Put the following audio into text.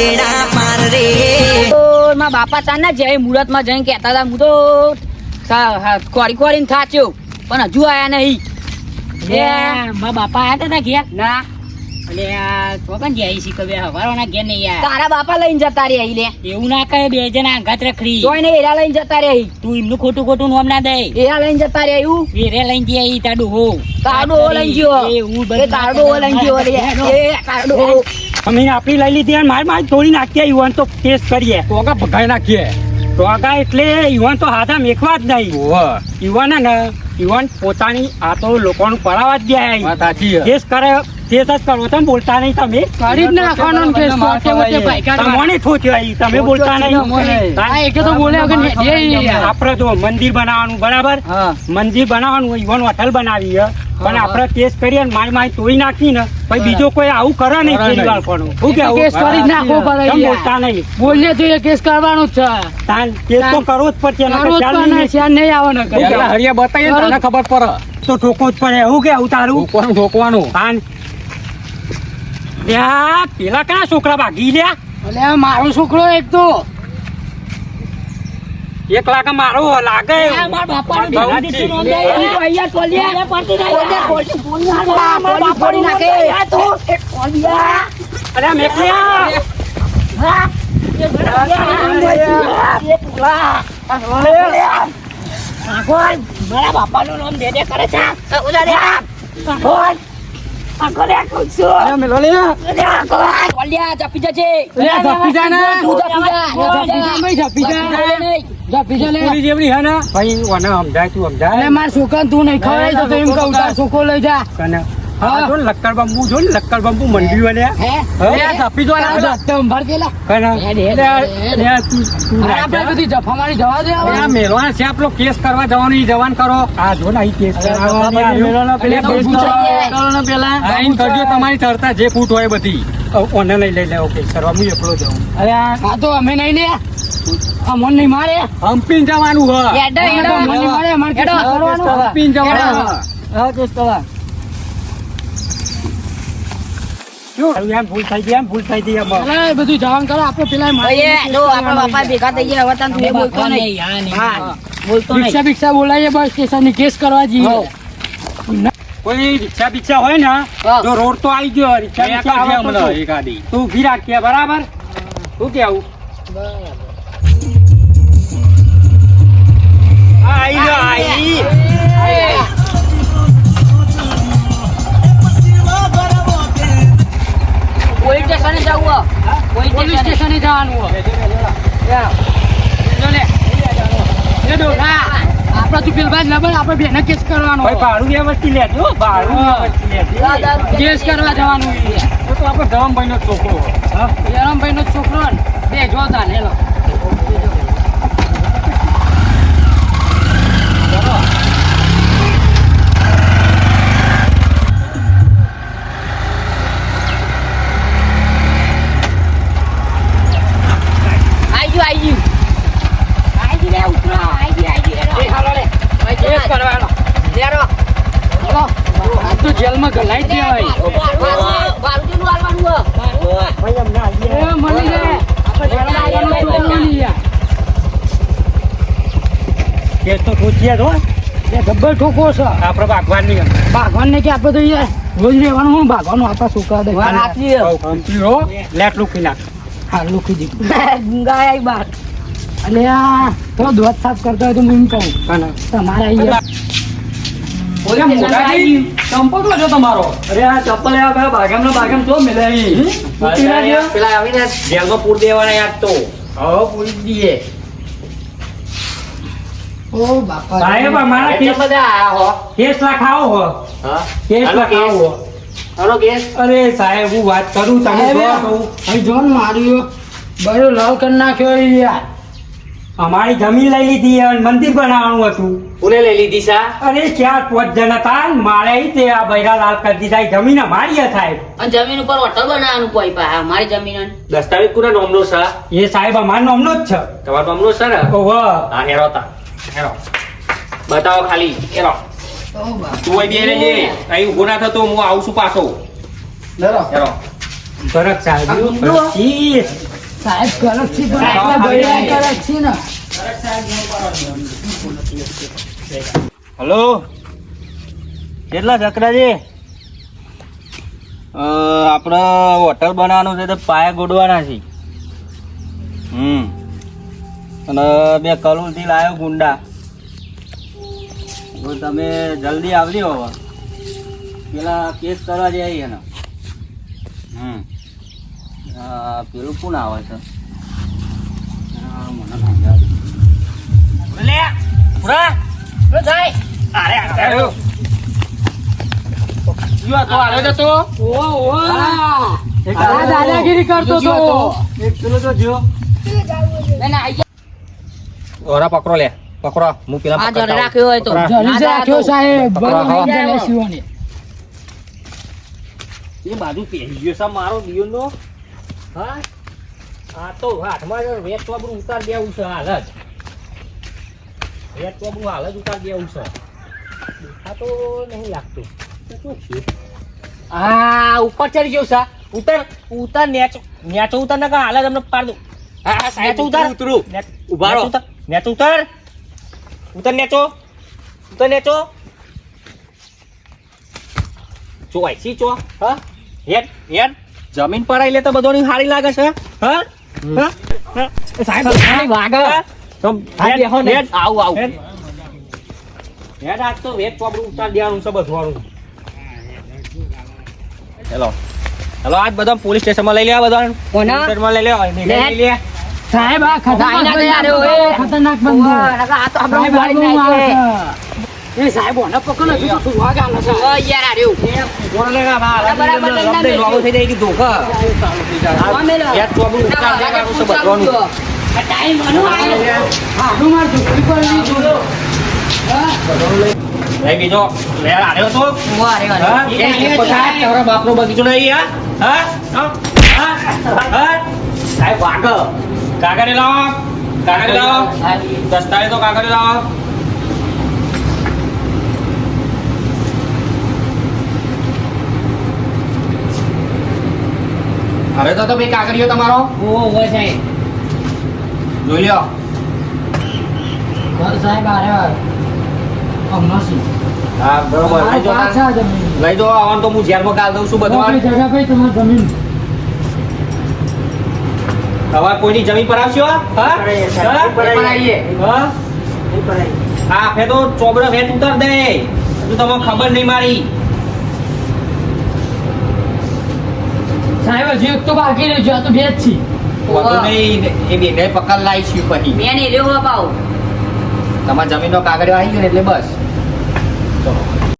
બેડા પાર રે મારા બાપા તાર ના જય મુહૂર્ત માં જઈને કેતા હતા હું તો કોરી કોરીને થાચ્યો પણ હજુ આયા નહીં મારા બાપા આયા હતા ઘેર ના એટલે આ ચોકન જાય છે કે હવારોના ઘેર નહીં યાર તારા બાપા લઈને જતા રે લે એવું ના કહે બે જણા આઘાત રખડી તોય ને એરા લઈને જતા રે તું એમનું ખોટું ખોટું નામ ના દે એરા લઈને જતા રે એવું વેરે લઈને જઈએ તાડું હો તારડો લઈને ગયો એ તારડો લઈને ગયો રે એ તારડો અમે આપણી લઈ લીધી અને માર તોડી નાખીએ યુવાન તો કેસ કરીએ ટોગા ભગાઈ નાખીએ ટોગા એટલે યુવાન તો હાથા મેકવા જ નહીં યુવાન ને યુવાન પોતાની આ તો લોકોનું પરાવા જ ગયા કેસ કરે કેસ જ કરો તમે બોલતા નહીં તમે કરી જ નાખવાનો કેસ તમને થોચ્યો તમે બોલતા નહીં તો બોલે આપડે તો મંદિર બનાવવાનું બરાબર મંદિર બનાવવાનું યુવાન હોટલ બનાવી પણ આપડે કેસ કરીએ ને મારી તોડી નાખી ને પછી બીજો કોઈ આવું કરે નહીં કેસ કરી નાખવો પડે બોલતા નહીં બોલીએ તો એ કેસ કરવાનો જ છે કેસ તો કરવો જ પડશે નહીં આવવાનો હરિયા બતાવીએ તને ખબર પડે તો ઠોકો જ પડે એવું કે આવું તારું ઠોકવાનું પેલા કયા છોકરા ભાગી લ્યા અલે મારો છોકરો એક તો 1 લાખ મારો લાગે મારા બાપા નું નામ દે કરે છે મારા છોકરા તું નહીં ખવાય તો એમ કહું તાર છોકરો લઈ જા લક્કર બંબુ જો લક્કર બંબુ મંડી વાલે બધી જફા મારી જવા દે મેલવાના છે આપડો કેસ કરવા જવાનું જવાન કરો આ જો ને કેસ પેલા તમારી ચર્ચા જે ફૂટ હોય બધી ઓને લઈ લેવો કેસ કરવા હું એકલો જાઉં અરે આ તો અમે નહીં લે આ મન નહીં મારે હમ્પીને જવાનું હોય હમ્પીને જવાનું ભૂલ થઈ ગઈ ભૂલ થઈ ગઈ બધું જવાન કરો આપડે પેલા આપડા બાપા ભેગા થઈ ગયા હવે તું બોલતો નહીં રિક્ષા બિક્ષા બોલાવીએ બસ સ્ટેશન ની કેસ કરવા જઈએ કોઈ રિક્ષા બિક્ષા હોય ને જો રોડ તો આવી ગયો રિક્ષા એકાદી તું ઉભી રાખીએ બરાબર શું કેવું પોલીસ સ્ટેશને જવું પોલીસ સ્ટેશને જવાનું આપડે તું પેલબાજ ના બન આપડે બેને કેસ કરવાનો ભાડું વ્યવસ્થિત લેજો કેસ કરવા જવાનું તો આપડે ધરમભાઈ નો છોકરો ધરમભાઈ નો છોકરો ને બે જોતા ને જેલમાં ગલાઈ દેવાય કેસ તો ઠોકીએ છો ગબ્બર ઠોકો છે આપડે ભાગવાન ને કે આપડે તો રોજ રહેવાનું હું ભાગવાનું આપડા છોકરા દે લેટ લુકી નાખ હા લુકી દીધું ગાય બાર એટલે આ થોડો દોત સાફ કરતો હોય તો હું એમ કહું તમારા અહીંયા ચંપલ છો તમારો અરે આ ચપ્પલ બાગામ તો મિલે પેલા આવીને જેલમાં પૂર દેવાના યાદ તો હવે પૂરી દઈએ ઓ બાપા સાહેબ અમારા કેસ બધા આયા હો કેસ લખાવો હો કેસ લખાવો હો અરે સાહેબ હું વાત કરું તમે અહીં જોન માર્યો બરો લાવ કરી નાખ્યો યાર અમારી જમીન લઈ લીધી અને મંદિર બનાવવાનું હતું કોને લઈ લીધી સા અરે 4-5 જણા હતા મારે તે આ બૈરા લાલ કરી દીધા જમીન અમારી સાહેબ અને જમીન ઉપર હોટલ બનાવવાનું કોઈ પા અમારી જમીન દસ્તાવેજ કોના નામનો સા એ સાહેબ અમારા નામનો જ છે તમારો નામનો છે ને ઓહો હા હેરો બતાવો ખાલી હેરો તું અહીં બેરે જે અહીં ઊભો ના થતો હું આવું છું પાછો હેરો બરક સાહેબ સાહેબ કરક છે પણ આપણા ભૈયા કરક છે ને. હલો કેટલા ચક્રાજી આપણે હોટલ બનાવવાનું છે તો પાયા ગોડવાના છે. અને બે કલુલથી લાવ્યો ગુંડા. તો તમે જલ્દી આવજો હવે પેલા કેસ કરવા જઈએ ને. પેલું કોણ આવે છે મને સમજાવ લે પૂરા સાહેબ અરે અરે યુવા તો આવે છે તો આ દાદાગીરી કરતો તો. એક પેલો તો જો ઓરા પકડો લે પકડો હું પેલા આ જણ રાખ્યો હોય તો જલ્દી જ રાખ્યો સાહેબ. પકડો, ભલે હા. જાય શિવને. એ બાજુ પહેરી ગયો છે મારો દિયોનો. હા આ તો હાથમાં વેચ વાબરું ઉતાર દેવું છે હાલ જ. વેચ વાબરું હાલ જ ઉતાર દેવું છે. દેખાતો નહીં લાગતું તો શું છે? આ ઉપર ચડી ગયો છે. ઉતર ઉતર નેચો નેચો ઉતર ને હાલ જ અમને પાડ દઉં. હા સાહેબ ઉતર ઉતરું ઉભા રહો નેચો ઉતર ઉતર નેચો ઉતર નેચો ચો આઈ ચો હા હેડ હેડ જમીન પર આઈ લે તો બધોની હારી લાગે છે હા હા હા? સાહેબ વાગે. હેડ બેહો ને. હેડ આવ આવ હેડ આજ તો વેચ ચોબડું ઉતાર દેવાનું છે બધવાનું. હેલો હેલો આજ બધા પોલીસ સ્ટેશનમાં લઈ લેવા બધા કોના? સ્ટેશનમાં લઈ લેવા લઈ લે સાહેબ આ ખતરનાક ગાયના ગયા રે બંદો. ઓય. ખતરનાક બંદો. આ તો આપણે સાહેબ આ ઉપાડી બહુ નાખીએ. આવે છે. એ સાહેબ ઓને પકડો હજુ તો વાઘ આલે છે. ઓ યાર આ રહ્યું. કોણ લેગા બરાબર બરાબર રમતે લોગો થઈ જાય કે ધોકા મેલો. વેચ ચોબડું ઉતાર દેવાનું છે બધવાનું. આ ટાઈમ આનો આયો. હાડું માર ઢોકળી પર નહીં જોડો. હા? લઈ બીજો લે આર્યો તો વાહ રે વાહ. હા એ પોતા તારા બાપનો બગીચો નહીં હા હા હા હા સાહેબ વાગ કાગળ લાવો દસ્તાવેજ તો કાગળ લાવો. અરે તો ભાઈ કાગળિયો તમારો ઓ સાહેબ. જોઈ લ્યો. ઘર સાહેબ આ રહ્યા. અમનસી. હા બરોબર લઈ મારા જાઓ પાછા જમીન. લઈ જાઓ આવવાનું તો હું જેલમાં ગાલ દઉં છું બધું. નોકરી જગા ભાઈ તમારી જમીન. હવે કોઈની જમીન પર આવશો હા પડાઈએ. હા હા ફે તો ચોબડો વેચ ઉતાર દે હજુ તમને ખબર નહીં મારી. સાહેબ હજી એક તો બાકી રહ્યો છે. આ તો બે જ છે. વધુ નહીં એ બે પકડ લાવીશું પછી મેં નહીં રહ્યો બાપા. તમારા જમીનનો કાગળિયો આવી ગયો ને એટલે બસ ચલો